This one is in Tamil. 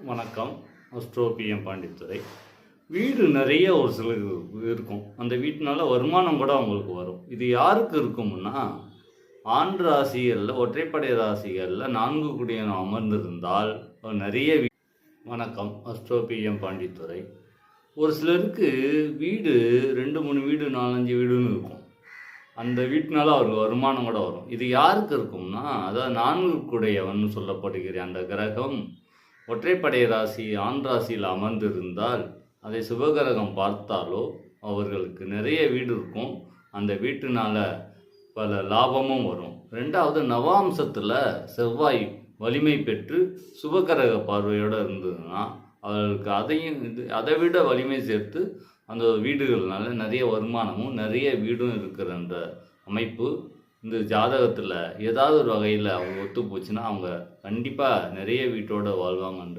வணக்கம். அஸ்ட்ரோபிஎம் பாண்டித்துரை. வீடு நிறைய ஒரு சிலருக்கு இருக்கும். அந்த வீட்டினால வருமானம் கூட அவங்களுக்கு வரும். இது யாருக்கு இருக்கும்னா, ஆண் ராசிகளில் ஒற்றைப்படை ராசிகளில் 4 குடியன் அமர்ந்திருந்தால் நிறைய வணக்கம். அஸ்ட்ரோபிஎம் பாண்டித்துரை. ஒரு சிலருக்கு வீடு 2 3 வீடு 4 5 வீடுன்னு இருக்கும். அந்த வீட்டினால அவருக்கு வருமானம் கூட வரும். இது யாருக்கு இருக்கும்னா, அதாவது 4 குடையவன் சொல்லப்படுகிற அந்த கிரகம் ஒற்றைப்படை ராசி ஆண் ராசியில் அமர்ந்திருந்தால் அதை சுபகிரகம் பார்த்தாலோ அவர்களுக்கு நிறைய வீடு இருக்கும். அந்த வீட்டினால பல லாபமும் வரும். 2வது நவாம்சத்தில் செவ்வாய் வலிமை பெற்று சுபகிரக பார்வையோடு இருந்ததுன்னா அவர்களுக்கு அதை விட வலிமை சேர்த்து அந்த வீடுகள்னால நிறைய வருமானமும் நிறைய வீடும் இருக்கிற அந்த அமைப்பு இந்த ஜாதகத்தில் ஏதாவது ஒரு வகையில் அவங்க ஒத்து போச்சுன்னா அவங்க கண்டிப்பாக நிறைய வீட்டோடு வாழ்வாங்கன்ற